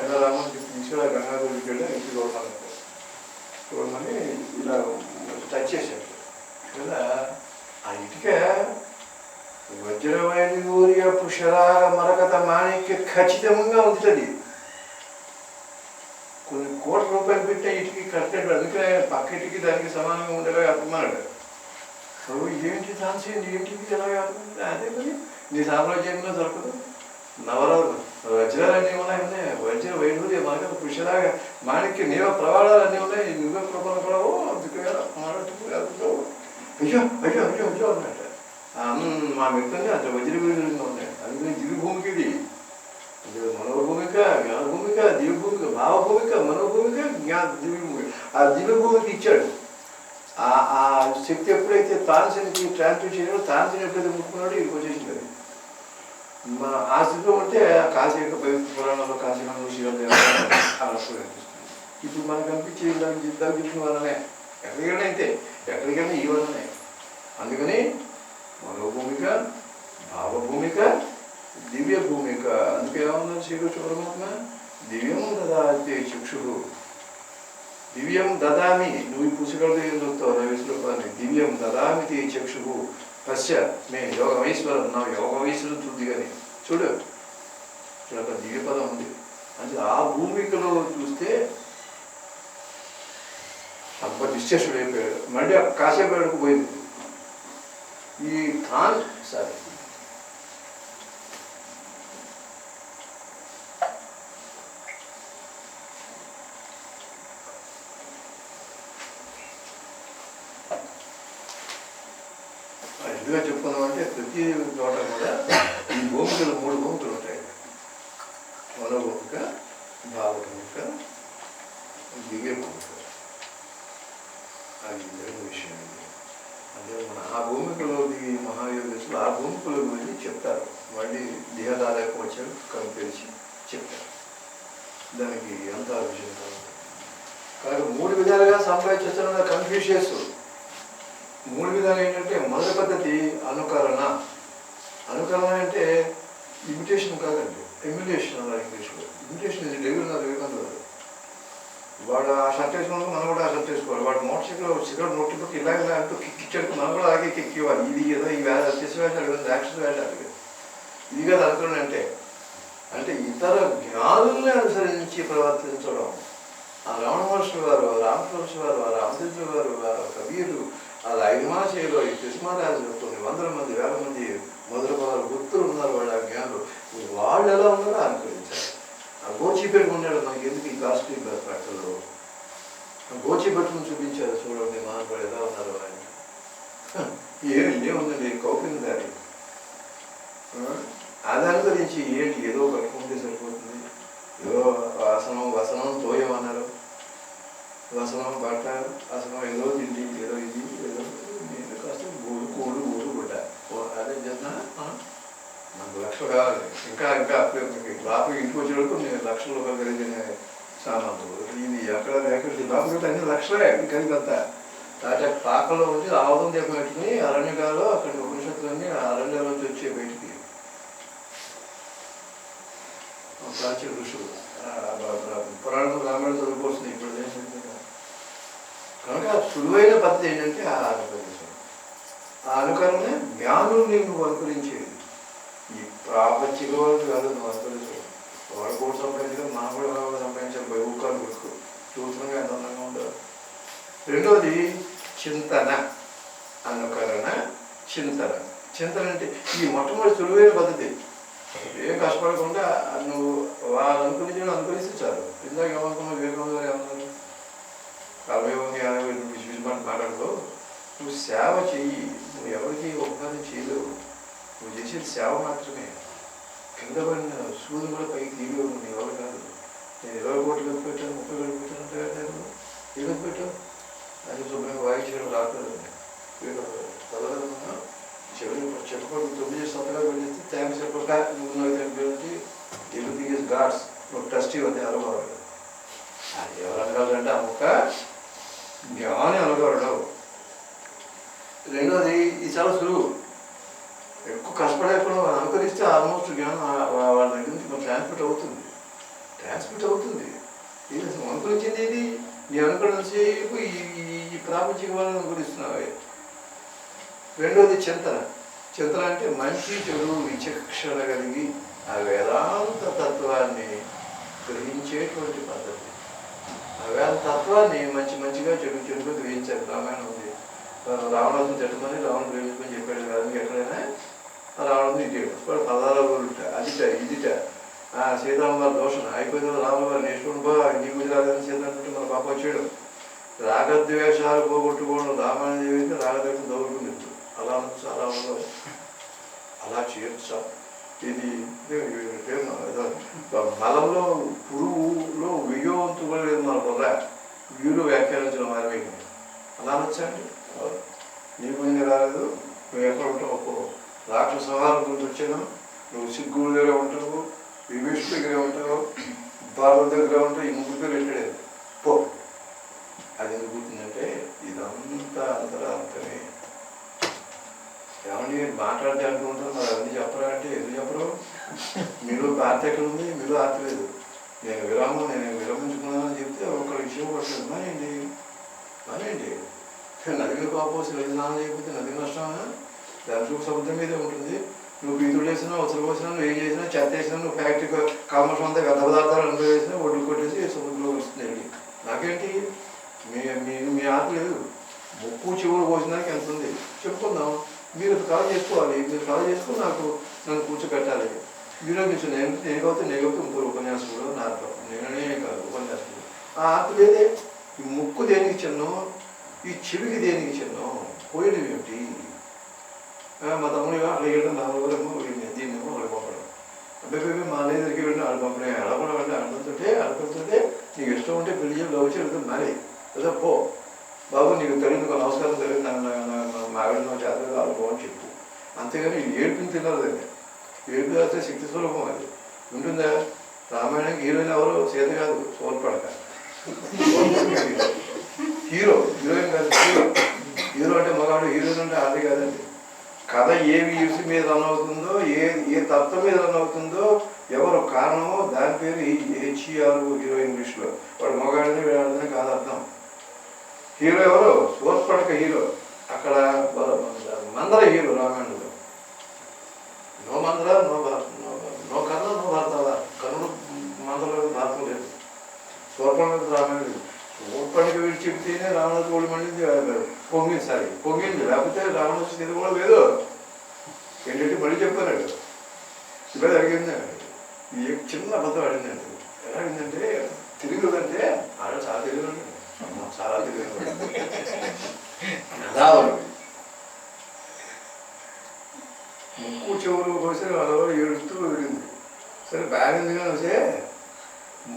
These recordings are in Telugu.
ఇలా రామని చెప్పి తీసుకెళ్ళి గంగాధరికి వెళ్ళి ఇంటికి చూడమని ఇలా టచ్ చేశాడు కదా. ఆ ఇటుక వజ్రవైడూర్య పుషరాగ మరకత మాణిక్య ఖచ్చితంగా ఉంటుంది. కొన్ని కోట్ల రూపాయలు పెట్టే ఇటుకి కట్టాడు. అందుకే పక్క ఇటుకి దానికి సమానంగా ఉండేలా అర్థమన్నాడు. ఇదేంటి ఛాన్స్ ఏంటికి ఎలాగా అదే మరి నీ సామ్రాజ్యంలో దొరకదు. నవరాలు వజ్రాలన్నీ ఉన్నాయి, వజ్ర వైడూర్య మరకత పుషరాగ మాణిక్య నీవ ప్రవాళాలన్నీ ఉన్నాయి. నువ్వే ప్రబలం కూడా అందుకే మాట్లాడుతూ అయ్యో అయ్యో అయ్యో అయ్యో అన్నట్టు మా మిత్రంగా అంత వజ్రవైడూర్యంగా ఉన్నాయి. అందుకని దివ్యభూమికి ఇది మనోభూమిక జ్ఞానభూమిక దివ్యభూమిక భావభూమిక మనోభూమిక దివ్యభూమిక. ఆ దివ్యభూమికి ఇచ్చాడు. ఆ శక్తి ఎప్పుడైతే తాన్సన్కి ట్రాన్స్ఫర్ చేయడం, తాన్సన్ ఎప్పుడైతే ముట్టుకున్నాడో ఇది వచ్చేసింది. అది మన ఆ స్థితిలో ఉంటే కాశీ యొక్క పవిత్ర పురాణంలో కాశీఖండంలో శ్రీరామ అనిపిస్తుంది. ఇప్పుడు మనకు కనిపించే జిద్దాలు చెప్పిన వల్లనే ఎక్కడికైనా అయితే ఎక్కడికైనా ఈ వల్లనే. అందుకని మనోభూమిక భావభూమిక దివ్య భూమిక. అందుకే ఏమన్నా శ్రీకృష్ణ పరమాత్మ దివ్యం దదాతి చక్షు, దివ్యం దదామి. నువ్వు ఈ పుస్తకాలతో ఏం చదువుతావు 20 శ్లోకాన్ని. దివ్యం దదామితి చక్షు పశ్చ మే యోగమేశ్వరం. నా యోగమేశ్వరం చూద్ది కానీ చూడు ఇక్కడ ఒక దివ్య పదం ఉంది. అంటే ఆ భూమికలో చూస్తే అబ్బ నిశ్చేషుడు అయిపోయాడు. మళ్ళీ కాసేపు అడుగు పోయింది ఈ ఖాన్. సరే ఎందుగా చెప్పుకుందామంటే ప్రతి చోట కూడా ఈ భూమికలు 3 భూమికలు ఉంటాయి. మనోభూమిక, భావభూమిక, దివ్య భూమిక. అది జరిగిన విషయం. అదే మన ఆ భూమికలోని మహాయోగేశ్వరులు ఆ భూమికలో గురించి చెప్తారు. మళ్ళీ దేహదాదాపు వచ్చారు కంపేర్చి చెప్తారు. దానికి ఎంత విషయం కాదు. కాబట్టి 3 విధాలుగా సంపాదించడం కన్ఫ్యూషియస్. 3 విధాలు ఏంటంటే మొదటి పద్ధతి అనుకరణ. అనుకరణ అంటే ఇమిటేషన్ కాదండి, ఎమ్యులేషన్ అన్నారు ఇంగ్లీష్లో. ఇమిటేషన్ ఇది వివేకానంద వాడు ఆ షర్ట్ వేసుకున్నప్పుడు మనం కూడా ఆ షర్ట్ వేసుకోవాలి. వాడు మోటార్ సైకిల్ సిగరెట్ నోటి పట్టి ఇలా అంటూ కిక్కిచ్చాడు, మనం కూడా అలాగే కిక్కివ్వాలి. ఇది ఏదో ఈ చేసి వేషాలు యాక్షన్ వేషాలు ఇది కదా అనుకరణ అంటే. అంటే ఇతర జ్ఞానుల్ని అనుసరించి ప్రవర్తించడం. ఆ రమణ మహర్షి వారు, రామకృష్ణ వారు, రామచంద్ర వారు, కబీరు, అలా 5 మాసేలో ఈ కృష్ణరాజులు కొన్ని 100 మంది 1000 మంది మొదలు గుర్తులు ఉన్నారు. వాళ్ళు ఆ జ్ఞానులు వాళ్ళు ఎలా ఉన్నారో అనుకరించారు. ఆ గోచి పెట్టుకున్నాడు. మనకి ఎందుకు ఈ కాస్ట్లీ బట్టలు గోచి పెట్టుకుని చూపించారు. చూడండి మహాత్ముడు ఎలా ఉన్నారు ఆయన. ఏముందండి కౌపింగ్ దారి అది అనుకరించి ఏంటి ఏదో కట్టుకుంటే సరిపోతుంది. ఏదో ఆసనం వసనం తోయం అన్నారు. వసనం బట్ట అసనం ఏదో తిండి ఏదో ఇది ఏదో నేను కాస్త కూడు గుడ్డ అదే చేస్తున్నా. నాకు లక్షలు కావాలి ఇంకా ఇంకా బాపు ఇంటికి వచ్చేటప్పుడు నేను లక్షల రూపాయలు కలిగిన సామాన్లు ఇది అక్కడ బాపు అన్ని లక్షలే కలిగంతా. తాట పాకలో ఉంచి ఆవుదం దగ్గర పెట్టుకుని అరణ్యకాలలో అక్కడ ఉపనిషత్తులన్నీ అరణ్యాలోంచి వచ్చే బయటికి ప్రాచీన ఋషులు పురాణంలో రామాయణ చదువుకోవాల్సింది ఇప్పుడు కనుక సులువైన పద్ధతి ఏంటంటే ఆ అనుకరించడం. ఆ అనుకరణ జ్ఞానుల్ని నువ్వు అనుకరించేది. ఈ ప్రాపంచిక వాళ్ళు కాదు నువ్వు అనుకరించడం. వాడు కూడా సంపాదించడం మనం కూడా సంపాదించాలి. బైవుకాలు కొడుకు చూస్తున్నాగా ఎంత అందంగా ఉండదు. రెండవది చింతన. అనుకరణ చింతన. చింతన అంటే ఈ మొట్టమొదటి సులువైన పద్ధతి. ఏం కష్టపడకుండా నువ్వు వాళ్ళు అనుకరించడం అనుకరిస్తే చాలు. ఇందాక ఏమనుకున్నావు వివేకానంద గారు ఏమన్నారు? 40 మంది 50 20 మంది మాట్లాడుకో. నువ్వు సేవ చెయ్యి. నువ్వు ఎవరికి ఉపకారం చేయలేవు. నువ్వు చేసేది సేవ మాత్రమే. కింద పడిన సూది కూడా పైకి తీయలేవు. నీ ఎవరు కాదు. నేను 20 కోట్లు కలిపి పెట్టాను 30 కలిపి పెట్టాను అంటే ఏదో పెట్టావు అది శుభ్రంగా వాయించడం రాకూడదు. చివరి చెప్పకూడదు 9 సంవత్సరాలు వెళ్ళేసి థ్యాంక్స్ చెప్పక నువ్వు ఎవ్రీథింగ్ ఈజ్ గాడ్స్. నువ్వు ట్రస్ట్ ఇవన్నీ అనుకోవాలి. అది ఎవరు అనగలరంటే ఆ ముక్క జ్ఞాని అనగలడు. రెండోది ఇది చాలా సులువు. ఎక్కువ కష్టపడేప్పుడు అనుకరిస్తే ఆల్మోస్ట్ జ్ఞానం వాళ్ళ దగ్గర నుంచి మన ట్రాన్స్మిట్ అవుతుంది. ట్రాన్స్మిట్ అవుతుంది. ఇది అసలు అనుకరించింది ఇది నీ అనుకరణ సేపు ఈ ప్రాపంచిక వాళ్ళని అనుకరిస్తున్నావు. రెండోది చింతన. చింతన అంటే మంచి చెడు విచక్షణ కలిగి ఆ వేదాంత తత్వాన్ని గ్రహించేటువంటి పద్ధతి. ఆ వేదాంత తత్వాన్ని మంచిగా చెడుగా గ్రహించారు. రామాయణం ఉంది, రావణాసుని తిట్టమని రావణుడు ప్రేమించుకొని చెప్పాడు కదా, ఎక్కడైనా రావణుడు ఇచ్చాడు వాడు పదాలు అదిట ఇదిట సీతారామ వారి దోషణ అయిపోయిన రాముల వారు నేర్చుకుంటూ నీకు రాదని సీత అంటుంటే మన పాప వచ్చాడు. రాగద్వేషాలు పోగొట్టుకోవడం రామాయణ దేవి రాగద్వేషం దోగుతుంది. అలా చాలా అలా చేర్చా. ఇది మలంలో పురుగులో వియోవంతు కూడా లేదు మన బొర్ర, వ్యూలో వ్యాఖ్యానించడం మారిపోయింది. అలా అనొచ్చండి. నీకు ఇది రాలేదు, నువ్వు ఎక్కడ ఉంటావు ఒక్కో రాక్షస సంహారం గురించి వచ్చాను, నువ్వు సిగ్గుల దగ్గర ఉంటావు, విభీషుడి దగ్గర ఉంటావు, భారత దగ్గర ఉంటావు, ఈ ముగ్గురు పేరు పెట్టాడు పో. అది ఎందుకు గుర్తుందంటే ఇదంతా అంతరార్థమే. ఏమండి మాట్లాడితే అనుకుంటారు మరి అవన్నీ చెప్పరా అంటే ఎందుకు చెప్పరు? మీరు ఆర్తి ఎక్కడ ఉంది? మీరు ఆర్తి లేదు. నేను విరమించుకున్నానని చెప్తే ఒక విషయం పడుతుంది. మానేయండి. నదిని కాపోసి నది స్నానం చేయకపోతే నది నష్టమా? దాని చూపు సముద్రం మీదే ఉంటుంది. నువ్వు పీతులు వేసినా ఉసలు పోసినా నువ్వు ఏం చేసినా చెత్త వేసినా నువ్వు ఫ్యాక్టరీ కామర్స్ అంతా వ్యర్థ పదార్థాలు అనుభవం వేసినా ఒడ్డు కొట్టేసి సముద్రంలో వస్తుంది. నాకేంటి మీ ఆర్తి లేదు. ముక్కు చెవులు పోసినానికి ఎంత ఉంది చెప్పుకుందాం. మీరు కళ చేసుకోవాలి. మీరు కళ చేసుకుని నన్ను కూర్చోబెట్టాలి. విరోధించు. నేను కాబట్టి ఇంకో ఉపన్యాసంలో నా అర్థం. నేనే కాదు ఉపన్యాసంలో ఆ ఆర్తి లేదే. ఈ ముక్కు దేనికి చిన్నో, ఈ చెవికి దేనికి చిన్నో పోయడం ఏమిటి? మా తమ్ముడు అట్లా వెళ్ళడం నాలుగురేమో దీన్నేమో అక్కడ పంపడం. అబ్బాయి మా అన్నయ్య దగ్గరికి వెళ్ళిన వాళ్ళు పంపిణీ అలా కూడా అంటే అడుగుతుంటే నీకు ఇష్టం ఉంటే పెళ్లి చేసి లవ్ చేయడం మరి కదా పో బాబు, నీకు తెలియదు నమస్కారం తెలియదు మా ఆవిడ చేత అనుభవం చెప్పు. అంతేగాని ఏడుపుని తినలేదండి. ఏడుపు చేస్తే శక్తి స్వరూపం అది ఉంటుందా? రామాయణానికి హీరోయిన్ ఎవరు? సీత కాదు, సోల్పడక హీరోయిన్ కాదు. హీరో అంటే మగాడు, హీరోయిన్ అంటే అది కాదండి. కథ ఏ వ్యూస్ మీద రన్ అవుతుందో, ఏ తత్వం మీద రన్ అవుతుందో, ఎవరు కారణమో దాని పేరు హెచ్ఈఆర్ హీరో ఇంగ్లీష్లో. వాడు మగాడిని వీడాడిని కాదు అర్థం. హీరో ఎవరు? సోల్పడక హీరో. అక్కడ మందర హీరో రామాయణంలో. నో మందర నో కర్ణ నో భారత. కర్ణుడు మందర భారతం లేదు. సోల్పడక రామాయణం లేదు. సోల్పడక వీడు చెబితేనే రావణాసు ఓడి మండింది పొంగింది. లేకపోతే రావణాసు ఇది కూడా లేదు. ఏంటంటే మళ్ళీ చెప్పారు ఇప్పుడు అడిగింది. ఏ చిన్న అబద్ధం అడిగిందండి. ఎలా అడిగిందంటే తెలుగుదంటే ఆడ చాలా తెలుగు చాలా తెలుగు ముక్కు చెవులు కోసి అలా ఏడుస్తూ వెళ్ళింది. సరే బాగుంది కానీ వస్తే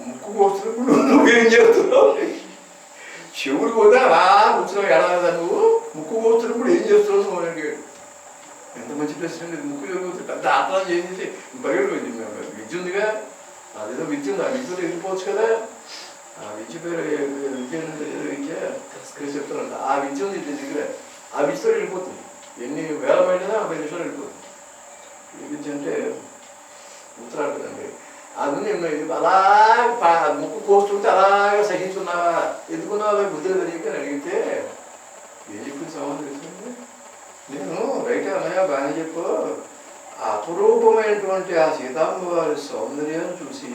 ముక్కు కోస్తున్నప్పుడు నువ్వేం చేస్తున్నావు? చెవులు పోతే అలా కూర్చున్నావు ఎడదా నువ్వు? ముక్కు కోస్తున్నప్పుడు ఏం చేస్తున్నావు నువ్వు అడిగాడు. ఎంత మంచి ప్రశ్న అండి. ముక్కు చెవులు పెద్ద ఆత్రం చేసి బయట విద్య ఉందిగా, అదేదో విద్య ఉంది. ఆ విద్యలో వెళ్ళిపోవచ్చు కదా. ఆ విద్య పేరు విద్య చెప్తానంట. ఆ విద్య ఉంది ఇంటి దగ్గర. ఆ విద్యతో వెళ్ళిపోతుంది. ఎన్ని వేల బయటనా 50 నిమిషాలు వెళ్ళిపోతుంది. ఈ విద్య అంటే ఉత్తరాడుతుందండి. అది అలా ముక్కు కోస్తుంటే అలాగే సహించున్నావా? ఎందుకున్నావా బుద్ధులు తెలియక అని అడిగితే ఏం చెప్పింది సమాధానం తెలుసుకుంటే, నేను బయట అన్నయ్య బాగానే చెప్పు, అపురూపమైనటువంటి ఆ సీతామ్మ వారి సౌందర్యాన్ని చూసి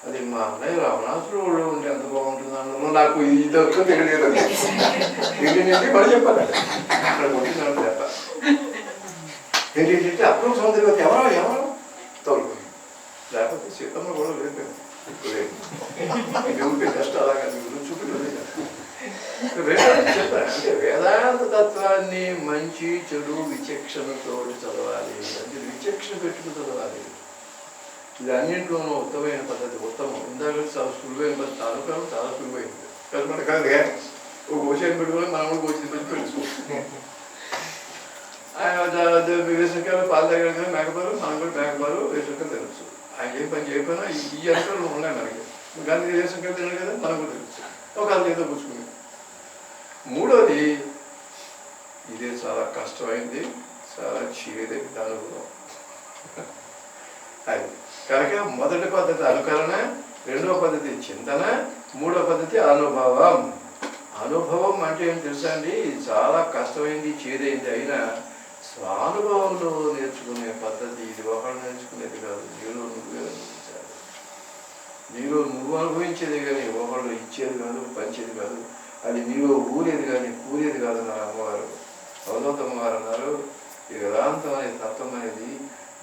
అది మా అన్నయ్య రావణాసుడు ఊళ్ళో ఉంటే ఎంత బాగుంటుంది అన్న నాకు ఇది ఒక్క తెలియదు. ఏంటంటే మళ్ళీ చెప్పాలి అక్కడ కొట్టినాడు చెప్ప ఏంటంటే అపూర్వ సౌందర్యం ఎవరో తోలుకుంది. లేకపోతే సీతమ్మ కూడా లేదు. ఇప్పుడు కష్టం అలాగా చూపించలేదు. చెప్పాను అంటే వేదాంత తత్వాన్ని మంచి చెడు విచక్షణతో చదవాలి. అంటే విచక్షణ పెట్టుకుని చదవాలి. ఇది అన్నింటిలోనూ ఉత్తమమైన పద్ధతి. ఉత్తమం ఇందాక చాలా సులువైన పద్ధతి. అనుకోవడం చాలా సులువైంది కదా. మన కాదుగా ఒక విషయం పెట్టుకుని మనం కూడా వచ్చింది పెట్టి తెలుసుకో. వేసవికాలం పాలు దగ్గర మేకపాలు, మనం కూడా మేకపాలు వేసవికాలు తెలుసు. ఆయన ఏం పని చేయకపోయినా ఈ అంశాలు ఉన్నాయి మనకి. గాంధీ వేసవికాలు తినడు కదా, మనం కూడా తెలుసు. ఒక అది ఏదో పుచ్చుకుంది. మూడోది ఇదే చాలా కష్టమైంది, చాలా చేదైంది అనుభవం. అది కనుక మొదటి పద్ధతి అనుకరణ, రెండవ పద్ధతి చింతన, మూడవ పద్ధతి అనుభవం. అనుభవం అంటే ఏం తెలుసా అండి, చాలా కష్టమైంది, చేదైంది, అయినా స్వానుభవంలో నేర్చుకునే పద్ధతి ఇది. ఒకళ్ళు నేర్చుకునేది కాదు, నీలో నువ్వే అనుభవించాలి. నీలో నువ్వు అనుభవించేది కానీ ఒకళ్ళు ఇచ్చేది కాదు, పంచేది కాదు. అది నీలో ఊరేది కానీ కూరేది కాదు. నా అమ్మవారు అవధూతమ్మవారు అన్నారు, ఈ వేదాంతం అనే తత్వం అనేది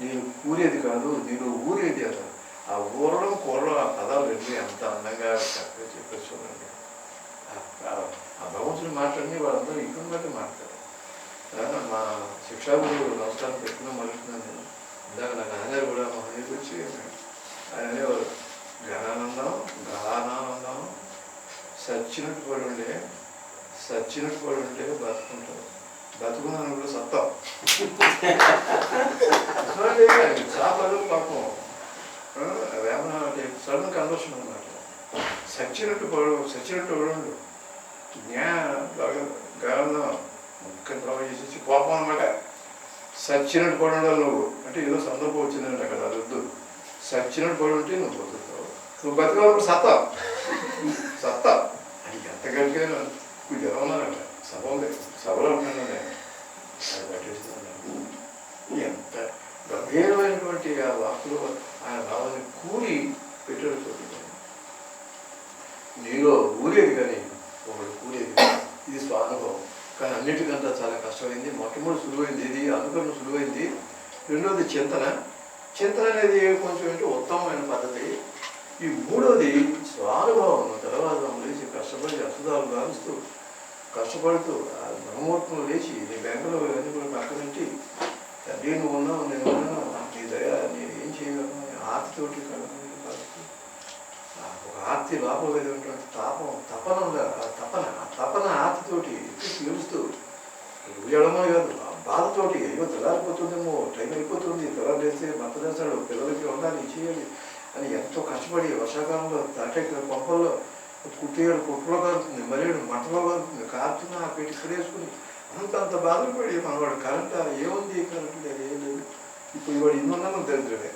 నేను కూరేది కాదు, నీలో ఊరేది అన్నారు. ఆ ఊరడం కూరడం ఆ పదాలు వెళ్ళి అంత అందంగా చక్కగా చెప్పేసి చూడండి. ఆ భగవంతుని మాట్లాడి వాళ్ళందరూ ఇక్కడ బట్టి మాట్లాడారు. మా శిక్షాగురు నమస్కారం పెట్టినా మొదలుతున్నాను నేను. ఇందాక నా నాన్నగారు కూడా మా హనీకి వచ్చి ఆయన అనేవారు, జ్ఞానానందం గానానందం సచ్చినట్టు పడి ఉండే బతుకుంటారు, బతుకున్నాను కూడా సత్తా చాపలు పాపం వేమన సడన్ కన్వర్షన్ అనమాట. సచ్చినట్టు పడు గానం ముఖ్యం ప్రభావం చేసేసి కోపం అనమాట. సచ్చినట్టు పడి ఉండాలి నువ్వు అంటే ఏదో సందర్భం వచ్చిందంటే అక్కడ అది వద్దు. సచ్చినట్టు పడి ఉంటే నువ్వు బతుకుతావు, నువ్వు బతకాలప్పుడు సత్తా అది ఎంత గట్టిగా ఇప్పుడు ఎలా ఉన్నారంట సభలో ఉన్నాను నేను, అది పట్టేస్తున్నాను. ఎంత గంభీరమైనటువంటి ఆ వాక్కులు ఆయన భావాన్ని కూరి పెట్టాడు. నీలో ఊరేది కానీ ఒకడు కూరేది. ఇది స్వానుభవం. కానీ అన్నిటికంతా చాలా కష్టమైంది. మొట్టమొదటి సులువైంది ఇది, అనుకరణ సులువైంది. రెండవది చింతన అనేది కొంచెం ఏంటి ఉత్తమమైన పద్ధతి. ఈ మూడవది స్వానుభవం. తర్వాత లేచి కష్టపడి అసుదాలు గాలుస్తూ కష్టపడుతూ ఆ బ్రహ్మముహూర్తంలో లేచి నీ బెంగలో ఇవన్నీ కూడా పక్కనంటి తండ్రి నువ్వు ఉన్నావు, నేను ఉన్నాను, నీ దయ, నేను ఏం చేయగలను ఆర్తితోటి కలుగుతూ ఒక ఆర్తి లోపల ఉన్నటువంటి తపన ఉండాలి. ఆ తపన ఆర్తితోటి పిలుస్తూ ఎడమని కాదు, ఆ బాధతోటి అయ్యో తెల్లారిపోతుందేమో, టైం అయిపోతుంది, తెల్లారు వేస్తే భర్త చేస్తాడు, పిల్లలకి ఉండాలి, చేయాలి అని ఎంతో కష్టపడి వర్షాకాలంలో తాటే పంపల్లో కుట్టేడు కుట్టలో కలుగుతుంది, మరేడు మంటలో కలుగుతుంది, కారుతున్న ఆ పెట్టి పడేసుకుని అంత బాధలు పడి మనవాడు కరెంట్ ఏముంది, కరెంట్ లేదు, ఏం లేదు. ఇప్పుడు ఇవాడు ఇన్నున్నా మనం దరిద్రుడే,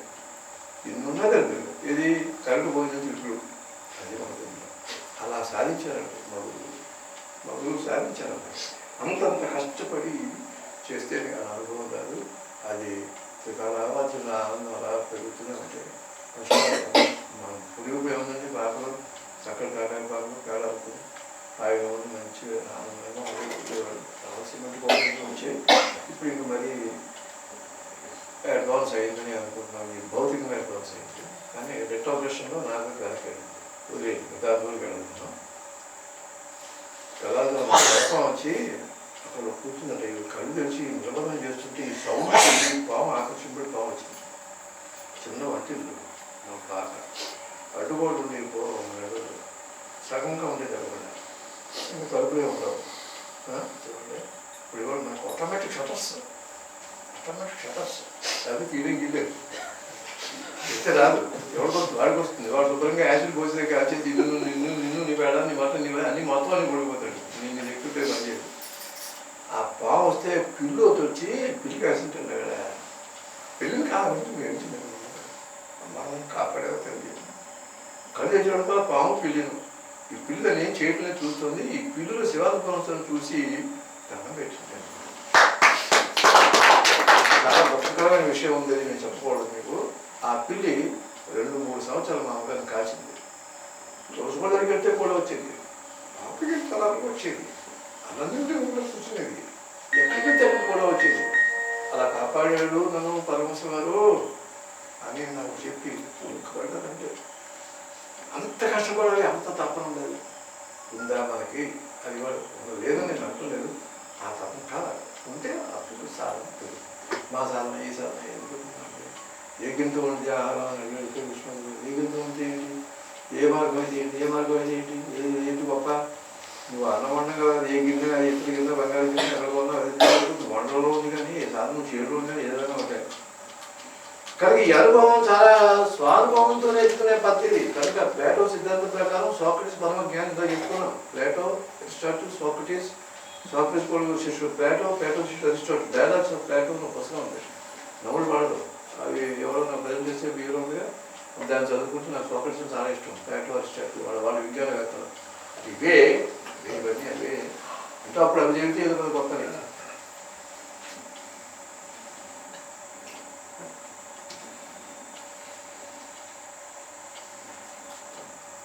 ఇన్నున్నా దరిద్రుడు. ఇది కరెంటు భోజనం తిరుగుడు, అది మన దరిద్రం. అలా సాధించారంటే మగులు సాధించారంట. అంతంత కష్టపడి చేస్తే మీకు ఆ అనుభవం రాదు. అది త్రికాలావాచుల ఆనందం అలా పెరుగుతూనే ఉంటాయి. మనం పులిపై ఉందండి బాగా చక్కటి కాకాయ బాగా పేడాడుతుంది, హాయిగా ఉంది, మంచి ఆనందంగా ఉండేవాడు. సిమెంట్ గవర్నమెంట్ వచ్చాయి. ఇప్పుడు ఇంక మరి అడ్వాన్స్ అయిందని అనుకుంటున్నాం. ఈ భౌతికమైన అడ్వాన్స్ అయింది. కానీ డెట్ ఆపరేషన్లో నాకు వెనకాలి వదిలేదు, మిగతా రోజులు వెళ్ళాను. కళాలో రక్తం వచ్చి అక్కడ కూర్చుందంటే కళ్ళు తెరిచి నిలబడం చేస్తుంటే ఈ సౌండ్ పాము ఆకర్షింపడి పాము వచ్చింది. చిన్న వంటిల్లు మా పాక అడ్డుగోడు ఉండేది, సగంగా ఉండేది అవ్వకుండా ఇంకా తలుపులే ఉండవు. చూడండి ఇప్పుడు ఇవాళ మనకు ఆటోమేటిక్ షటర్స్ అది ఫీలింగ్ ఇల్లేదు ఇస్తే రాదు. ఎవరికొ వాడికి వస్తుంది. వాడు శుభ్రంగా యాసిడ్ పోసే కాల్చేసి నిన్ను నీ పేడ నీ మాట నీ అన్ని మొత్తం అని పడిపోతాడు. నేను ఎక్కుంటే పని చేయదు. ఆ పాము వస్తే పిల్లు వచ్చి పిల్లి కాల్చుంటాడు కదా, పిల్లిని కావాలంటే మేము మనం కాపాడేదో తెలియదు. కళ్ళు తెచ్చడం వల్ల పాము పిల్లిను, ఈ పిల్లని చేయట్లే చూస్తుంది. ఈ పిల్లులు శివాలపురం చూసి దండం పెట్టింటాను. చాలా దుఃఖకరమైన విషయం ఉంది, నేను చెప్పకూడదు మీకు. ఆ పిల్లి 2-3 సంవత్సరాలు మా అమ్మగారిని కాల్చింది. రోజుకోళ్ళ దగ్గరికి కూడా వచ్చేది, ఆపికి తలాలకు వచ్చేది, అన్నంటే కూడా కూర్చునేది, ఎక్కడికి అక్కడ కూడా వచ్చేది. అలా కాపాడాడు నన్ను పరమేశ్వర గారు అని నాకు చెప్పి దుఃఖపడ్డారంటే అంత కష్టపడాలి, అంత తపన ఉండాలి. ఉందా మనకి? అది కూడా లేదని నేను అంటలేదు. ఆ తపన కాదు, ఉంటే అప్పుడు సాధన తెలియదు. మా సాధన ఈ సాధన ఎందుకు ఏ గింత ఉంటే ఆహారం ఏ గింత ఉంటే ఏంటి, ఏ మార్గం అయితే ఏంటి, ఏ మార్గం అయితే ఏంటి, ఏంటి గొప్ప? నువ్వు అన్నం వండగా ఏ గిన్నె, ఎత్తుల కింద బంగారు గిన్నె ఎక్కడ కొన్నా అది వండలో ఉంది, కానీ సాధన చేయడం ఉంది, కానీ ఏదైనా ఉంటాయి. కనుక ఈ అనుభవం చాలా స్వానుభవంతో నేర్చుకునే పద్ధతి. కనుక ప్లేటో సిద్ధాంతం ప్రకారం సోక్రటీస్ పరమ జ్ఞానితో చెప్పుకున్నాం. ప్లేటో, అరిస్టాటిల్, సోక్రటీస్ కూడా శిష్యుడు ప్లేటో శిష్యుడు అరిస్టాటిల్. డైలాగ్స్ ఆఫ్ ప్లేటో పుస్తకం ఉంది, నవ్వులు వాడదు. అవి ఎవరన్నా ప్రజెంట్ చేసే వీరు ఉందిగా, దాన్ని చదువుకుంటే నాకు సోక్రటీస్ చాలా ఇష్టం. ప్లాటో, అరిస్టాటిల్ వాళ్ళ విజ్ఞానవేత్తలు ఇవే ఇవన్నీ అవే. అంటే అప్పుడు అవి చెబితే ఏదో గొప్ప లేదు.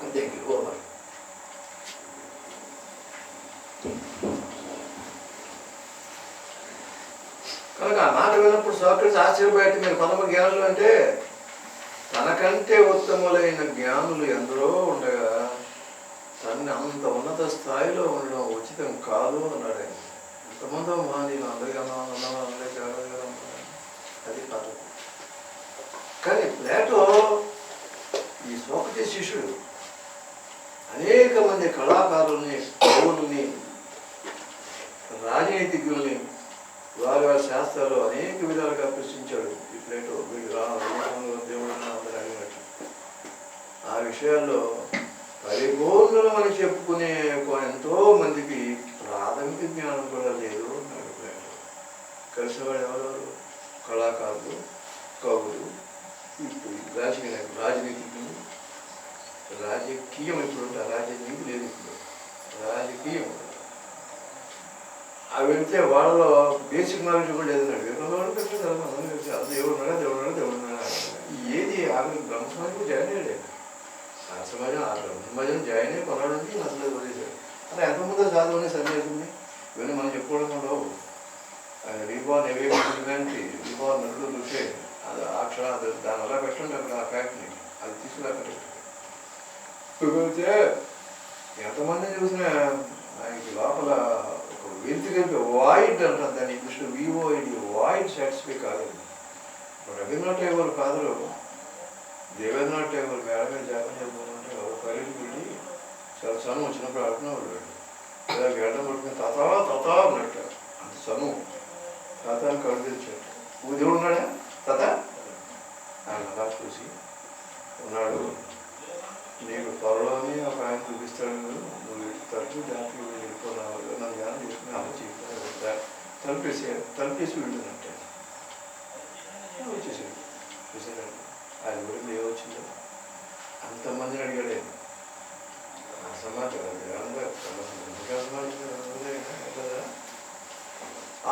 అంతే ఓవర్. కనుక ఆ మాట విన్నప్పుడు సోక్రటీస్ ఆశ్చర్యపోయాడు. మీరు 13 జ్ఞానులు అంటే తనకంటే ఉత్తములైన జ్ఞానులు ఎందరో ఉండగా తనని అంత ఉన్నత స్థాయిలో ఉండడం ఉచితం కాదు అన్నాడు ఆయన. ఎంతమందో నేను అందరికన్నా అది పద్ధతి. కానీ ప్లేటో ఈ సోక్రటీస్ శిష్యుడు అనేక మంది కళాకారుల్ని, కవుల్ని, రాజనీతిజ్ఞుల్ని వారి శాస్త్రాలు అనేక విధాలుగా ప్రశ్నించాడు ఈ ప్లేటో. దేవుడు అందరూ అడిగినట్టు ఆ విషయాల్లో పరిపూర్ణం అని చెప్పుకునే ఎంతో మందికి ప్రాథమిక జ్ఞానం కూడా లేదు అన్నాడు ప్లేటో. కలిసిన వాడు ఎవరెవరు? కళాకారులు, కవులు, రాజనీతిజ్ఞులు. రాజకీయం ఇప్పుడు ఉంటుంది, రాజనీతి లేదు ఇప్పుడు, రాజకీయం. అవి వెళ్తే వాళ్ళలో బేసిక్ నాలెడ్జ్ కూడా లేదన్నాడు. దేవుడున్నాడా ఏది ఆమె బ్రహ్మ సమాజం జాయిన్ అయ్యాడు. ఆ సమాజం ఆ బ్రహ్మ సమాజం జాయిన్ అయ్యి కొన్నాడు నుంచి అసలు వదిలేశాడు. అలా ఎంతమందో సాధువుని సన్యాసింది ఇవన్నీ మనం చెప్పుకోవడం ఉండవు. రీబార్న్ హ్యుమానిటీ, రీబార్న్ ఋషే అది ఆ క్షణం దాని అలా పెట్టండి అక్కడ ఆ ఫ్యాక్టరీ అది తీసుకురాకపోతే ఎంతమందిని చూసినా ఆయనకి లోపల ఒక వెంతికి వాయిడ్ అంటారు దాన్ని ఇంగ్లీష్లో, విఓఐడి, వాయిడ్ సాటిస్ఫై కాదండి. రవీంద్రనాథ్ ఠాగూర్ ఫాదరు దేవేంద్రనాథ్ ఠాగూర్ మేడ మీద జాతర చెప్పుకుంటే పర్యటనకి వెళ్ళి చాలా సను వచ్చినప్పుడు ఆడుకునేవాడు. ఇలా గడ్డం పట్టుకుని తాత అన్నట్టు అంత సను తాతాన్ని కళ్ళు తెచ్చాడు. నువ్వు దేవుడు ఉన్నాడా తాత? ఆయన అలా చూసి ఉన్నాడు, నీకు త్వరలోనే ఒక ఆయన చూపిస్తాడు, నువ్వు తరచు జాతకి వెళ్ళిపోతున్నావు, నన్ను జ్ఞానం చేసుకుని ఆలోచించాడు. తలుపేసి వెళ్ళినట్టే వచ్చేసాడు. చూసాడు ఆయన గురించి ఏమొచ్చిందో అంతమందిని అడిగాడే. సమాజం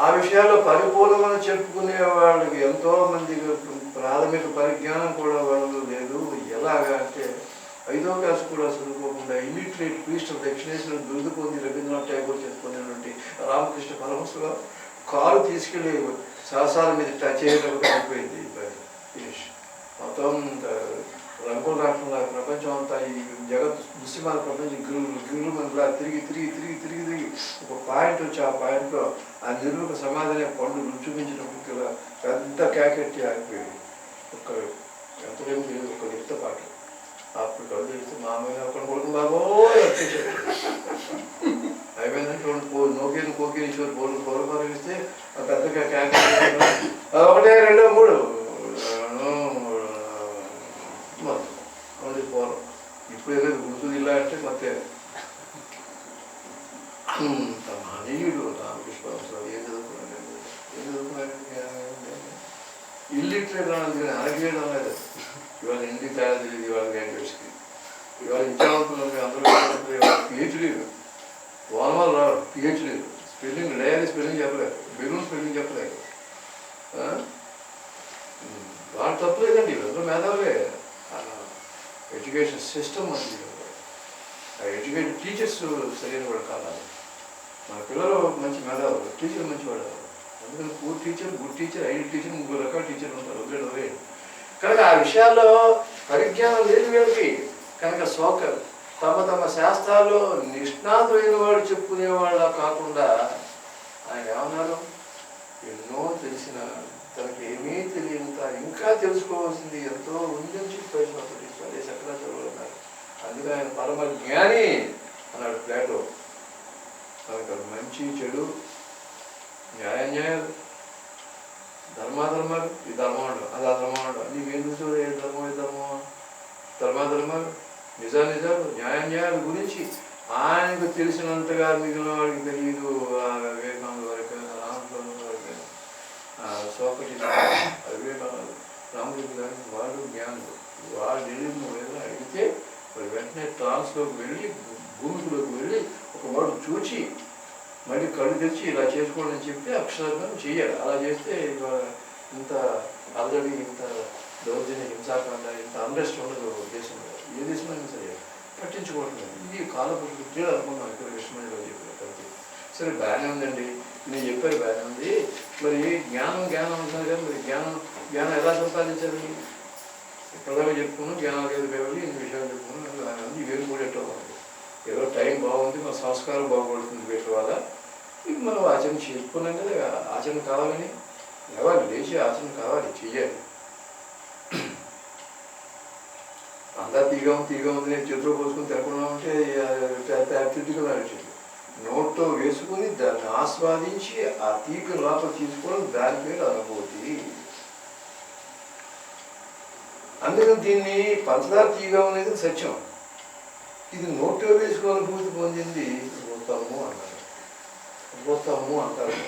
ఆ విషయాల్లో పరిపూర్ణమని చెప్పుకునే వాళ్ళకి ఎంతో మందికి ప్రాథమిక పరిజ్ఞానం కూడా వాళ్ళు లేదు. ఎలాగా అంటే 5వ క్లాస్ కూడా చదువుకోకుండా ఇల్లిటరేట్ ప్రీస్ట్ ఆఫ్ దక్షిణేశ్వరం బిరుదు పొంది రవీంద్రనాథ్ ఠాగూర్ చెప్పుకునేటువంటి రామకృష్ణ పరమహంసగా కారు తీసుకెళ్ళి సాహసాల మీద టచ్ చేయడం అయిపోయింది. ఫినిష్ మొత్తం రంగుల రాష్ట్రంలో ప్రపంచం అంతా ఈ జగత్ దృశ్యమాన ప్రపంచం గిరులు మనలా తిరిగి ఒక పాయింట్ వచ్చి ఆ పాయింట్లో ఆ నిరువుకు సమాధానం పండు చూపించినప్పుడు ఇలా పెద్ద క్యాకెట్టి ఆగిపోయాడు. ఎంత తెలియదు ఒక లిప్త పాట. అప్పుడు కళ్ళు చేస్తే మామూలుగా అక్కడ కొడుకు బాబో వచ్చేసాడు. అయిపోయిందంటే నోకేని కోకేశ్వరు పూర్వపాలు ఇస్తే ఆ పెద్దగా క్యాకెట్ 1 2 3 మొత్తం పూర్వం. ఇప్పుడు ఏదో గుర్తు జిల్లా అంటే ಮತ್ತೆ మహనీయుడు రామకృష్ణ ఏం చదువుకున్నాడు ఇల్లిటరేట్ అందుకని అనగేయడం లేదు. ఇవాళ ఇంటికి తయారు తెలియదు ఇవాళ గ్రాడ్యుయేట్స్కి. ఇవాళ విద్యావంతులు అందరూ పిహెచ్డీలు వానమాలు రావు, పిహెచ్డీలు స్పెల్లింగ్ డైరీ స్పెల్లింగ్ చెప్పలేదు, బెలూన్ స్పెల్లింగ్ చెప్పలేదు. వాళ్ళు తప్పలేదండి, వీళ్ళందరూ మేధావులే. ఎడ్యుకేషన్ సిస్టమ్ మంచిది, ఆ ఎడ్యుకేటెడ్ టీచర్స్ సరైన కూడా కావాలి. మన పిల్లలు మంచి మేధావులు, టీచర్ మంచి వాడు. అందుకని poor teacher, good teacher, ideal teacher, 3 రకాల టీచర్లు ఉంటారు. వదిలేడు. కనుక ఆ విషయాల్లో పరిజ్ఞానం లేదు వీళ్ళకి. కనుక తమ శాస్త్రాల్లో నిష్ణాతులైన వాడు చెప్పుకునేవాళ్ళ కాకుండా ఆయన ఏమన్నారు, ఎన్నో తెలిసిన తనకి ఏమీ తెలియని ఇంకా తెలుసుకోవాల్సింది ఎంతో ఉందని చెప్పేసినప్పుడు అదే చక్కగా చదువుతున్నారు. అందుకని ఆయన పరమ జ్ఞాని అన్నాడు ప్లేటో. కనుక మంచి చెడు, న్యాయాలు, ధర్మాధర్మాలు, ఈ ధర్మం అది అధర్మం, నీకేం చూసో ఏ ధర్మాధర్మాలు, నిజాలు, న్యాయాల గురించి ఆయనకు తెలిసినంతగా మిగిలిన వాడికి తెలియదు. వివేకానంద వరకు, రామచంద్ర వరకు, సోక్రటీస్, వివేకానంద, రామకృష్ణ గారికి వాళ్ళు జ్ఞానులు. వాళ్ళు వెళ్ళి నువ్వు ఏదైనా అడిగితే వాళ్ళు వెంటనే ట్రాన్స్లోకి వెళ్ళి భూమిలోకి వెళ్ళి ఒక వాడు చూచి మళ్ళీ కళ్ళు తెచ్చి ఇలా చేసుకోండి అని చెప్తే అక్షరార్థం చేయాలి. అలా చేస్తే ఇంత ఆల్రెడీ ఇంత దౌర్జన్య హింసాకాండ ఇంత అన్రెస్ట్ ఉండదు దేశంలో. ఏ దేశమైనా సరే పట్టించుకోవట్లేదు. ఇది కాలపురుషుడు క్రీడ అనుకున్నాం ఇక్కడ కృష్ణమణిలో చెప్పారు కాబట్టి. సరే బాగానే ఉందండి, నేను చెప్పారు బాగానే ఉంది. మరి జ్ఞానం అంటున్నారు కానీ మరి జ్ఞానం ఎలా సంపాదించాలి? ప్రధానంగా చెప్పుకున్నాం, జ్ఞానాలు ఏది వెళ్ళి ఇన్ని విషయాలు చెప్పుకున్నాం. బాగానే ఉంది. ఇవేం కూడేటో ఉంది, ఏదో టైం బాగుంది, మన సంస్కారం బాగుపడుతుంది వీటి వల్ల. ఇది మనం ఆచరణ చెప్పుకున్నాం కదా, ఆచరణ కావాలని లేవాలి, లేచి ఆచరణ కావాలి, చెయ్యాలి. అంతా తీగా ఉంది నేను చేతిలో పోసుకుని తినకుండా ఉంటే తిట్టుగా నడిచింది. నోట్లో వేసుకుని దాన్ని ఆస్వాదించి ఆ తీగ లోపల తీసుకోవడం దాని పేరు అనుభూతి. అందుకని దీన్ని పంచదార తీగా అనేది సత్యం. ఇది నోట్లో వేసుకుని అనుభూతి పొందింది గౌతము అన్నారు. గౌతము అంటారు.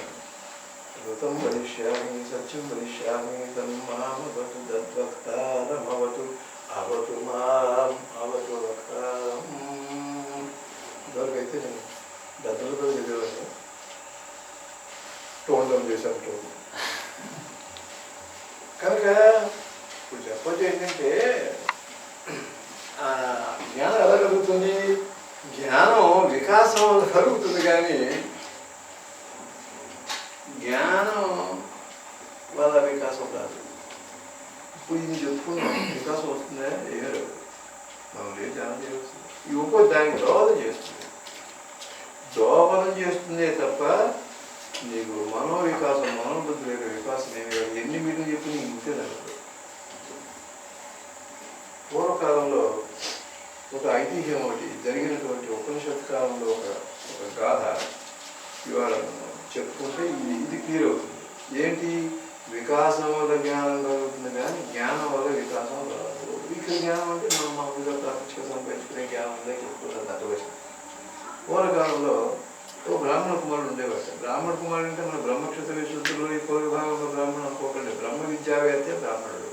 గౌతము వదిష్యామి సత్యం వదిష్యామి తన్మామవతు తద్వక్తారమవతు అవతు మాం అవతు వక్తారం. ఇదివరకైతే నేను దద్దలతో చదివాను, టోన్డం చేశాను. కనుక ఇప్పుడు చెప్పచ్చు ఏంటంటే జ్ఞానం ఎలా కలుగుతుంది? జ్ఞానం వికాసం కలుగుతుంది కానీ జ్ఞానం వల్ల వికాసం రాదు. ఇప్పుడు ఇది చెప్పుకున్నాం, వికాసం వస్తుందా? ఏమీ రాదు. మనం లేదు ధ్యానం చేయవలసింది. ఈ ఉప దానికి దోహదం చేస్తుంది, దోహదం చేస్తుందే తప్ప నీకు మనోవికాసం మనోబుద్ధి లేక వికాసం ఏమి కాదు. ఎన్ని మీటింగ్ చెప్పి నీకు ఇంతే జరుగుతుంది. పూర్వకాలంలో ఒక ఐతిహ్యం ఒకటి జరిగినటువంటి ఉపనిషత్ కాలంలో ఒక గాథ ఇవాళ చెప్పుకుంటే ఇది క్లియర్ అవుతుంది. ఏంటి? వికాసం వల్ల జ్ఞానం కలుగుతుంది కానీ జ్ఞానం వల్ల వికాసం రాదు. ఇక్కడ జ్ఞానం అంటే మనం మామూలుగా ప్రాపంచిక సంపాదించుకునే జ్ఞానం ఉందే చెప్పుకుంటాం. అర్థం పూర్వకాలంలో ఓ బ్రాహ్మణ కుమారుడు ఉండేవాడు. బ్రాహ్మణ కుమారుడు అంటే మన బ్రహ్మక్షత్ర విశుద్ధులు ఈ పూర్వ విభాగంలో బ్రాహ్మణుడు అనుకోకండి, బ్రహ్మ విద్యావేత్తే బ్రాహ్మణుడు.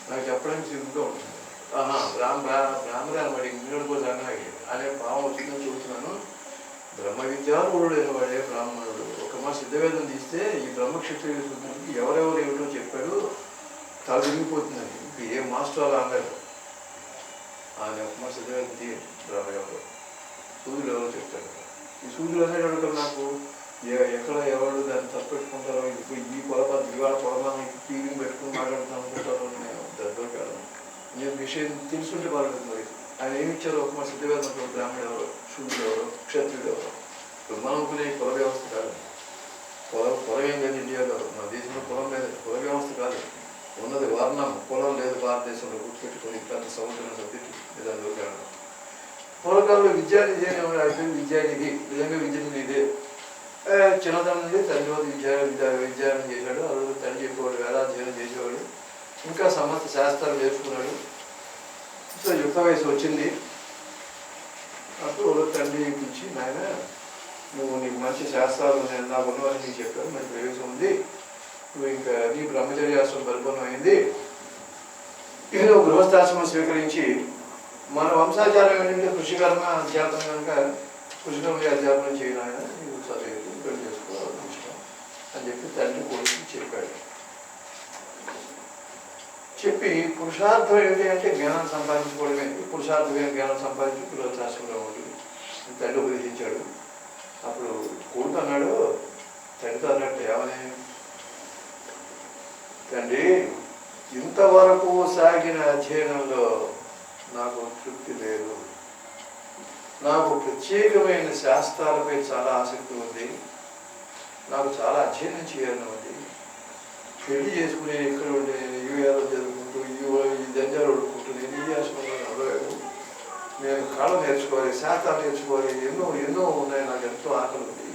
నాకు చెప్పడానికి సిగ్గుగా ఉంటుంది. బ్రాహ్మణ వాడి ఇంగ్లీడు కోసం అనే భావం వచ్చిందని చూస్తున్నాను. బ్రహ్మ విద్యారుడు అయిన వాడే బ్రాహ్మణుడు. ఒక మా సిద్ధవేదం తీస్తే ఈ బ్రహ్మక్షత్రియ విశుద్ధుడికి ఎవరెవరు ఏమిటో చెప్పాడు, తల తిరిగిపోతుందని. ఇంక ఏ మాస్టర్ అలా అన్నారు. ఆయన ఒక మా సిద్ధవేదం తీయండి, ఎవరు సూర్యుడు ఎవరో చెప్తాడు. ఈ సూర్యుడు అనేటప్పుడు నాకు ఎక్కడ ఎవరు దాన్ని తప్పెట్టుకుంటారో, ఇప్పుడు ఈ పొలపతి ఇవాళ పొలమాన్ని ఫీలింగ్ పెట్టుకుని మాట్లాడుతూ అనుకుంటారో నేను దొరకాను. నేను విషయం తెలుసుంటే బాగుంటుంది. మరి ఆయన ఏమి ఇచ్చారో ఒక మా సిద్ధవేదంలో బ్రాహ్మణుడు ఎవరో, సూర్యుడు ఎవరో, క్షత్రుడు ఎవరో. ఇప్పుడు మనం అనుకునే కుల వ్యవస్థ కాదు. కులం ఏం లేదు ఇండియాలో, మన దేశంలో కులం లేదు, కుల వ్యవస్థ కాదు. ఉన్నది వర్ణం, కులం లేదు భారతదేశంలో. గుర్తుపెట్టుకుని పెద్ద సముద్రం సబ్జెక్టు ఏదైనా దొరికాను. పూర్వకాలంలో విద్యానిధి అయితే విద్యానిధి నిజంగా విద్యానిధి ఇదే. చిన్నతనం నుండి తండ్రి వద్ద విద్యార్థి చేశాడు. ఆ రోజు తండ్రి చెప్పేవాడు, వేదాధ్యయనం చేసేవాడు. ఇంకా సమస్త శాస్త్రాలు నేర్చుకున్నాడు. సో యుక్త వయసు వచ్చింది. అప్పుడు తండ్రి పిలిచి, నాయన నువ్వు నీకు మంచి శాస్త్రాలు నేను నాకు ఉన్నవాడిని నీకు చెప్పాను, మంచి ప్రవేశం ఉంది, నువ్వు ఇంకా నీ బ్రహ్మచర్యాశ్రమం పరిపూర్ణం అయింది, ఇక నువ్వు గృహస్థాశ్రమం స్వీకరించి మన వంశాచారం ఏంటంటే కృషికర్మ అధ్యాపనం కనుక కృషికర్మ అధ్యాపనం చేయను ఆయన, నీకు చదివేది పెళ్లి చేసుకోవాలి ఇష్టం అని చెప్పి తండ్రి కొడుకు చెప్పాడు. చెప్పి పురుషార్థం ఏంటి అంటే జ్ఞానం సంపాదించుకోవడమే. పురుషార్థమైన జ్ఞానం సంపాదించి గృహస్థాశ్రమంలో ఉంటుంది తండ్రి ఉపదేశించాడు. అప్పుడు కొడుకు అన్నాడు, తండ్రితో అన్నట్టు, ఏమని? తండ్రి, ఇంతవరకు సాగిన అధ్యయనంలో నాకు తృప్తి లేదు. నాకు ప్రత్యేకమైన శాస్త్రాలపై చాలా ఆసక్తి ఉంది. నాకు చాలా అధ్యయనం చేయాలని ఉంది. పెళ్లి చేసుకుని ఎక్కడ ఉండే యూఆర్ఓ చదువుకుంటూ ఈ జంజాలు వడుకుంటూ నేను ఈ ఆశ్రమంలో నడవలేదు. నేను కళ నేర్చుకోవాలి, శాస్త్రాలు నేర్చుకోవాలి, ఎన్నో ఉన్నాయి. నాకు ఎంతో ఆకలి ఉంది.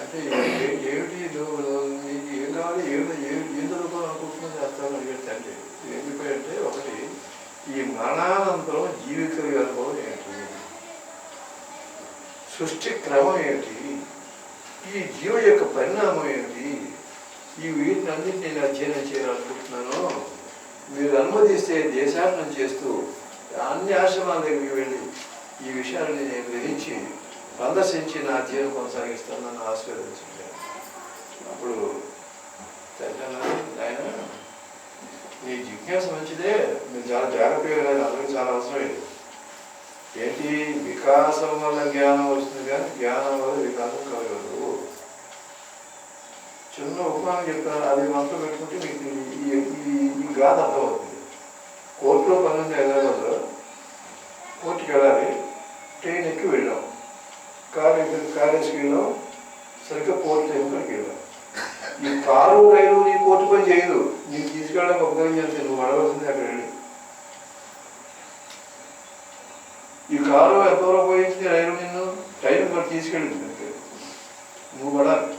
అంటే ఏమిటి నీకు ఏం కావాలి, ఏం చదువుకోవాలనుకుంటున్నా చేస్తాను అడిగాడు తండ్రి. ఎందుకంటే ఒకటి, ఈ మరణానంతరం జీవిత అనుభవం ఏంటి, సృష్టి క్రమం ఏమిటి, ఈ జీవ యొక్క పరిణామం ఏమిటి, ఈ వీటినన్నింటి నేను అధ్యయనం చేయాలనుకుంటున్నాను. మీరు అనుమతిస్తే దేశాటనం చేస్తూ అన్ని ఆశ్రమాల దగ్గరికి వెళ్ళి ఈ విషయాలని నేను గ్రహించి ప్రదర్శించి నా జీవనం కొనసాగిస్తాను, నన్ను ఆశీర్వదించండి. అప్పుడు ఆయన నీ జిజ్ఞాస మంచిదే, మీరు చాలా జాగ్రత్తగా వెళ్ళాలి, అందరికీ చాలా అవసరమైంది. ఏంటి వికాసం వల్ల జ్ఞానం వస్తుంది కానీ జ్ఞానం వల్ల వికాసం కలగదు. చిన్న ఉపమానం చెప్తాను, అది మనతో పెట్టుకుంటే మీకు ఈ గాథ అర్థమవుతుంది. కోర్టులో 19 హైదరాబాద్లో కోర్టుకి వెళ్ళాలి, ట్రైన్ ఎక్కి వెళ్ళాం, కాలేజీకి వెళ్ళాం, సరిగ్గా కోర్టు టైంకి వెళ్ళాం. ఈ కారు రైలు నీ కోర్టు పని చేయదు, నీకు తీసుకెళ్ళడానికి ఉపయోగం చేస్తే నువ్వు అడవలసింది అక్కడ వెళ్ళి. ఈ కారు ఎంతవరకు ఉపయోగించింది, రైలు నిన్ను టైం మరి తీసుకెళ్ళింది అంతే, నువ్వు పడాలి.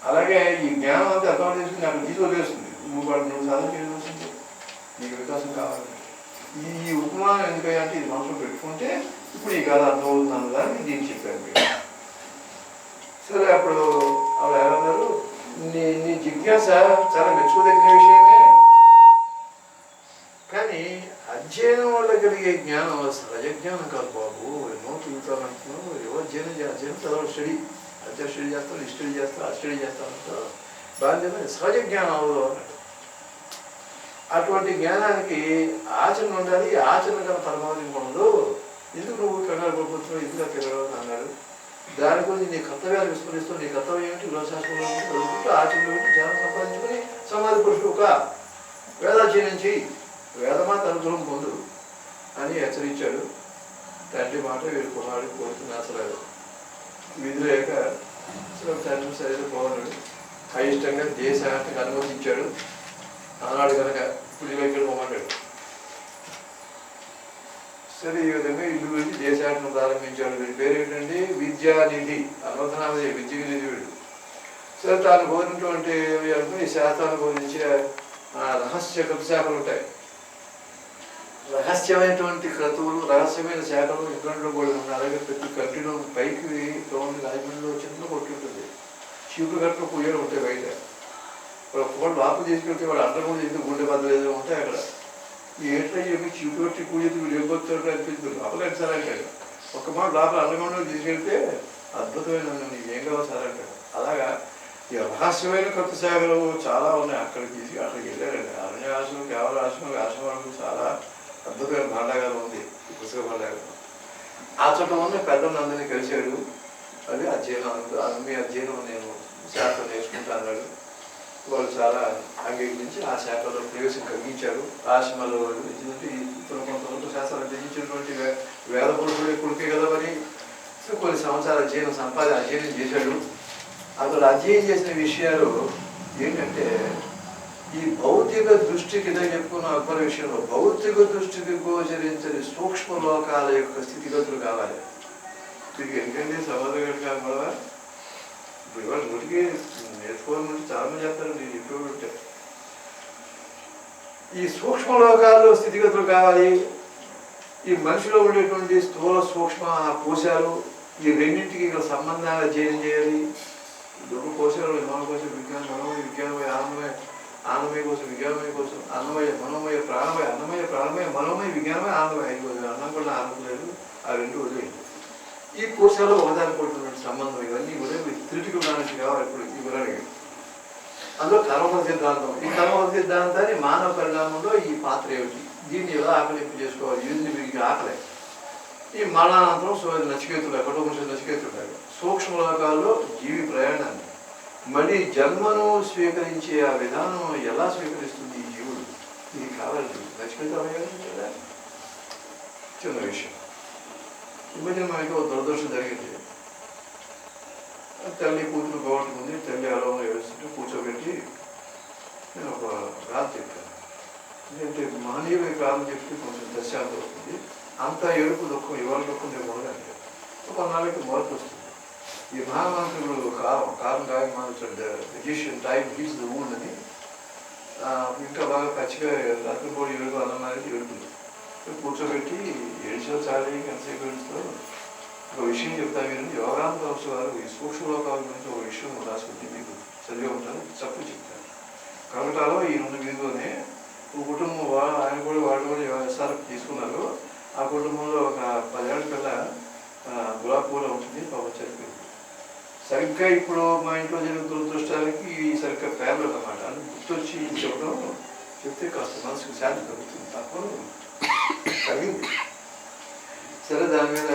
అలాగే ఈ జ్ఞానం అంతా ఎంతవరకు తీసుకుని అక్కడ తీసుకొదిలేస్తుంది, నువ్వు సాధన చేయవలసింది, నీకు వికాసం కావాలి. ఈ ఉపమానం ఎందుకంటే ఇది మనసులో పెట్టుకుంటే ఇప్పుడు ఈ కథ అర్థమవుతుంది అన్నదాన్ని దీన్ని చెప్పాను. సరే, అప్పుడు ఆవిడ ఏమన్నారు, నీ జిజ్ఞాస చాలా మెచ్చుకోదగిన విషయమే, కానీ అధ్యయనం వల్ల కలిగే జ్ఞానం సహజ జ్ఞానం కాదు బాబు. ఎన్నో తిరుగుతాను అంటున్నావు, ఏవో అధ్యయనం చదవడం, స్టడీ చేస్తావు, ఈ స్టడీ చేస్తావు, ఆ స్టడీ చేస్తావు, బాధ్యత సహజ జ్ఞానం అవ్వదు అన్నట్టు. అటువంటి జ్ఞానానికి ఆచరణ ఉండాలి, ఆచరణ కన్నా పరమావధి ఉండదు. ఎందుకు నువ్వు కంగారు పడిపోతున్నావు, ఎందుకు తిరగడం అన్నాడు. దాని గురించి నీ కర్తవ్యాలు విస్మరిస్తూ, నీ కర్తవ్యం ఏమిటి, గృహశాస్త్రంలో చదువుకుంటూ ఆచరణలో ఏంటి, జ్ఞానం సంపాదించుకుని సమాధి పురుషుడు ఒక వేదాధ్యయనం చేయి, వేదమాత అనుగ్రహం పొందు అని హెచ్చరించాడు. తండ్రి మాట వీడు కుమారుడు కోరుతున్న అసలు విధి లేక అసలు తండ్రి సరైన పోవన్నాడు. అయిష్టంగా దేశానికి అనుమతించాడు. ఆనాడు కనుక ఇప్పుడు వైద్యులు పోమన్నాడు. సరే, ఈ విధంగా ఇల్లు గురించి దేశాటనం ప్రారంభించాడు. వీడి పేరు ఏంటంటే విద్యానిధి, అనంతనామదే విద్యకు నిధి వీడు. సరే, తాను కోరినటువంటి ఈ శాస్త్రాన్ని గురించి రహస్య కృతశాఖలు ఉంటాయి, రహస్యమైనటువంటి క్రతువులు, రహస్యమైన శాఖలు ఇంట్లో కూడా ఉన్నాయి. అలాగే ప్రతి కంటిలో పైకి రాజమండ్రిలో చిన్న కొట్టి ఉంటుంది, చీపురు కట్టిన పూజలు ఉంటాయి బయట. వాడు బాపు తీసుకెళ్తే వాడు అందరూ కూడా చేసి గుండె బద్దలు ఏదో ఉంటాయి అక్కడ. ఏంటో చెప్పి చీపురు కట్టి పూజ లేకపోతాడు అనిపిస్తుంది. లోపల సార్ అంటాడు, ఒక్క మాట లోపల అన్నగొండలు తీసుకెళ్తే అద్భుతమైన నీకు ఏం కావాలి సార్ అంటాడు. అలాగా ఈ రహస్యమైన కొత్త శాఖలు చాలా ఉన్నాయి. అక్కడికి వెళ్ళారండి. అరణ్యాశ్రమం, కేవలం ఆశ్రమాలకు చాలా అద్భుతమైన భాండాగారం ఉంది, ఈ పుస్తక భాండాగారం. ఆ చుట్టూ ఉన్న పెద్దలను అందరినీ కలిశాడు. అది అధ్యయనం, మీ అధ్యయనం నేను శాస్త్రం నేర్చుకుంటా అన్నాడు. వాళ్ళు చాలా అంగీకరించి ఆ శాఖలో ప్రవేశం కలిగించారు. ఆశ్రమాల్లో ఎందుకంటే ఇప్పుడు కొంతవరకు శాస్త్రాలు గ్రహించినటువంటి వేద పురుషుడు కొడుకే కదా మరి. కొన్ని సంవత్సరాల అధ్యయనం చేశాడు. అతడు అధ్యయనం చేసిన విషయాలు ఏంటంటే, ఈ భౌతిక దృష్టికి ఇదే చెప్పుకున్న అక్బర్ విషయంలో భౌతిక దృష్టికి గోచరించని సూక్ష్మ లోకాల యొక్క స్థితిగతులు కావాలి. వీటికి ఎందుకంటే సమాధానం కాకుండా ఇప్పుడు ఇవాళ నూటికి నేర్చుకోవడం నుంచి చాలా మంది చేస్తారు. నేను ఇప్పుడు ఉంటే ఈ సూక్ష్మ లోకాల్లో స్థితిగతులు కావాలి. ఈ మనిషిలో ఉండేటువంటి స్థూల సూక్ష్మ కోశాలు, ఈ రెండింటికి ఇక్కడ సంబంధాలు అధ్యయనం చేయాలి. రెండు కోశాలు, మనోకోశం, విజ్ఞానం, మనోమయ, విజ్ఞానమయ, ఆనందమయ కోసం, విజ్ఞానమయ కోసం, అన్నమయ, మనోమయ, ప్రాణమయ, అన్నమయ, ప్రాణమయ, మనోమయ, విజ్ఞానమయ, ఆనందమయ. 5 రోజులు అన్నం కూడా ఆనందం లేదు, ఆ 2 వదిలేదు. ఈ కోశాలు ఒకదానికి ఉన్నటువంటి సంబంధం, ఇవన్నీ కూడా త్రిటికల్ నాలెడ్జ్ కావాలి. ఇప్పుడు ఇవన్నీ అందులో కర్మ సిద్ధాంతం, ఈ కర్మ సిద్ధాంతాన్ని మానవ పరిణామంలో ఈ పాత్ర ఏమిటి, దీన్ని ఎలా ఆకలింపు చేసుకోవాలి, ఇది మీకు ఆకలే. ఈ మరణానంతరం నచికేతుడు, కఠోపనిషత్తు నచికేతుడు సూక్ష్మ లోకాల్లో జీవి ప్రయాణాన్ని మళ్ళీ జన్మను స్వీకరించే ఆ విధానం ఎలా స్వీకరిస్తుంది ఈ జీవుడు, ఇది కావాలి. నచికేత చిన్న విషయం. ఈ మధ్య మనకి ఒక దురదృష్టం జరిగింది. తల్లి కూతురు బాగుంటుంది, తల్లి అలా ఏడుస్తుంటే కూర్చోబెట్టి నేను ఒక గాథ చెప్పాను. ఎందుకంటే మానవీయ కాలం చెప్తే కొంచెం దశాంతం అవుతుంది. అంతా ఏడుపు దుఃఖం, ఇవాళ దుఃఖం చెప్పకూడదండి. కొన్నాళ్ళకి మార్పు వస్తుంది. ఈ మహామంత్రులు కాలం కాగి మాట్లాడు రిజిషన్ టైం హీస్ ద ఊన్ అని ఇంకా బాగా పచ్చిగా రాత్రిపూడి ఏడుపు అన్నమానికి ఏడుపులు కూర్చోబెట్టి ఏడ్చో చాలి ఎంతసేపు ఏడుస్తావు. ఒక విషయం చెప్తా మీరు, యోగానంద వంశ గారు ఈ సూక్ష్మలోకాల గురించి ఒక విషయం రాసుకుంటే మీకు చదివి ఉంటాను, చెప్పు చెప్తాను. కలకటాలో ఈ 2 వీధిలోనే ఒక కుటుంబం ఆయన కూడా వాళ్ళు కూడా ఎస్ఆర్ఎఫ్ తీసుకున్నారు. ఆ కుటుంబంలో ఒక 10 ఏళ్ళ పిల్ల గులాబీ పూల ఉంటుంది, పాపం చనిపోయింది. సరిగ్గా ఇప్పుడు మా ఇంట్లో జరిగిన దురదృష్టానికి సరిగ్గా పేర్లు అన్నమాట. అని గుర్తొచ్చి చెప్పడం చెప్తే కాస్త మనసుకు శాంతి కలుగుతుంది. తప్పదు కలిగింది. సరే దాని మీద